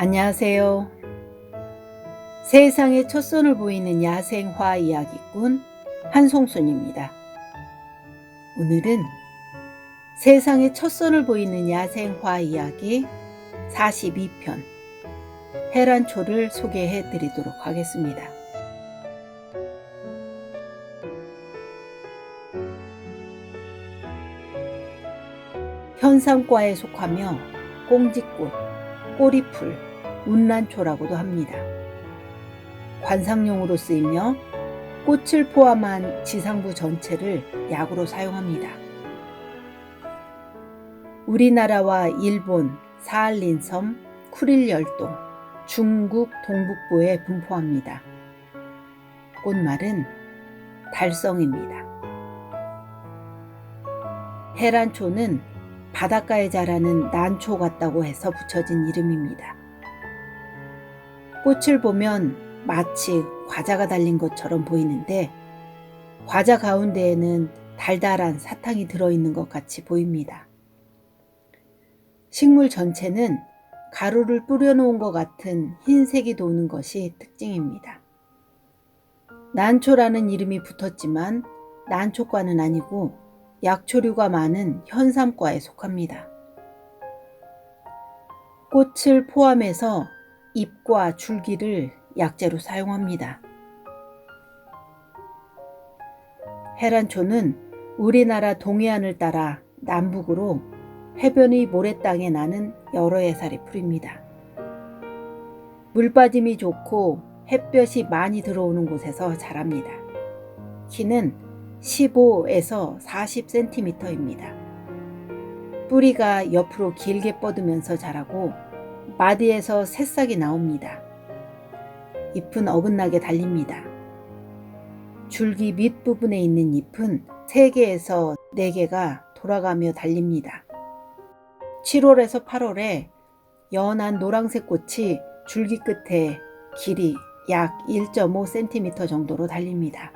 안녕하세요. 세상의 첫 손을 보이는 야생화 이야기꾼 한송순입니다. 오늘은 세상의 첫 손을 보이는 야생화 이야기 42편 헤란초를 소개해 드리도록 하겠습니다. 현상과에 속하며 꽁지꽃, 꼬리풀, 운란초라고도 합니다. 관상용으로 쓰이며 꽃을 포함한 지상부 전체를 약으로 사용합니다. 우리나라와 일본, 사할린섬, 쿠릴열동, 중국 동북부에 분포합니다. 꽃말은 달성입니다. 헤란초는 바닷가에 자라는 난초 같다고 해서 붙여진 이름입니다. 꽃을 보면 마치 과자가 달린 것처럼 보이는데 과자 가운데에는 달달한 사탕이 들어있는 것 같이 보입니다. 식물 전체는 가루를 뿌려놓은 것 같은 흰색이 도는 것이 특징입니다. 난초라는 이름이 붙었지만 난초과는 아니고 약초류가 많은 현삼과에 속합니다. 꽃을 포함해서 잎과 줄기를 약재로 사용합니다. 헤란초는 우리나라 동해안을 따라 남북으로 해변의 모래땅에 나는 여러 해살의 풀입니다. 물빠짐이 좋고 햇볕이 많이 들어오는 곳에서 자랍니다. 키는 15에서 40cm입니다. 뿌리가 옆으로 길게 뻗으면서 자라고 마디에서 새싹이 나옵니다. 잎은 어긋나게 달립니다. 줄기 밑부분에 있는 잎은 3개에서 4개가 돌아가며 달립니다. 7월에서 8월에 연한 노란색 꽃이 줄기 끝에 길이 약 1.5cm 정도로 달립니다.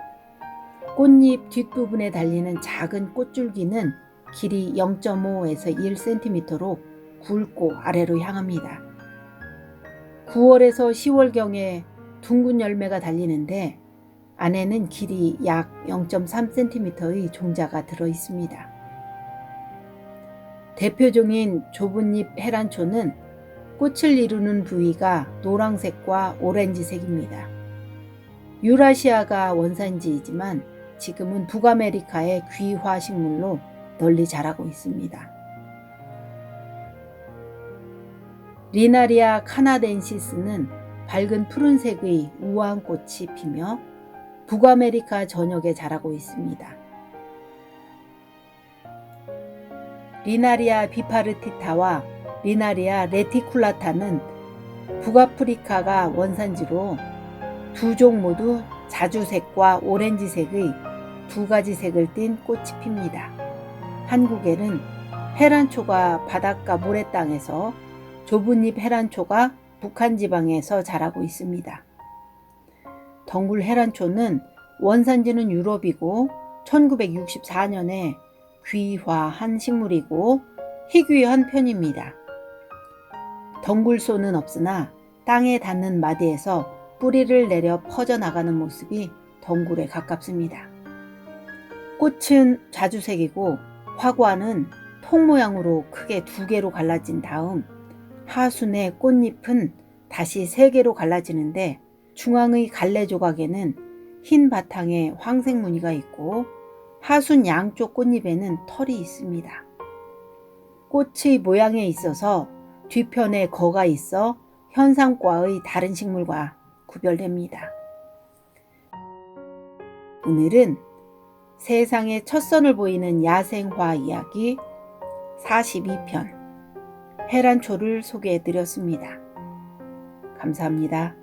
꽃잎 뒷부분에 달리는 작은 꽃줄기는 길이 0.5에서 1cm로 굵고 아래로 향합니다. 9월에서 10월경에 둥근 열매가 달리는데 안에는 길이 약 0.3cm의 종자가 들어 있습니다. 대표종인 좁은 잎 헤란초는 꽃을 이루는 부위가 노란색과 오렌지색입니다. 유라시아가 원산지이지만 지금은 북아메리카의 귀화 식물로 널리 자라고 있습니다. 리나리아 카나덴시스는 밝은 푸른색의 우아한 꽃이 피며 북아메리카 전역에 자라고 있습니다. 리나리아 비파르티타와 리나리아 레티쿨라타는 북아프리카가 원산지로 두 종 모두 자주색과 오렌지색의 2가지 색을 띤 꽃이 핍니다. 한국에는 헤란초가 바닷가 모래땅에서 좁은 잎 헤란초가 북한 지방에서 자라고 있습니다. 덩굴 헤란초는 원산지는 유럽이고 1964년에 귀화한 식물이고 희귀한 편입니다. 덩굴소는 없으나 땅에 닿는 마디에서 뿌리를 내려 퍼져나가는 모습이 덩굴에 가깝습니다. 꽃은 자주색이고 화관은 통 모양으로 크게 2개로 갈라진 다음 하순의 꽃잎은 다시 3개로 갈라지는데 중앙의 갈래 조각에는 흰 바탕에 황색 무늬가 있고 하순 양쪽 꽃잎에는 털이 있습니다. 꽃의 모양에 있어서 뒤편에 거가 있어 현상과의 다른 식물과 구별됩니다. 오늘은 세상의 첫 선을 보이는 야생화 이야기 42편 헤란초를 소개해 드렸습니다. 감사합니다.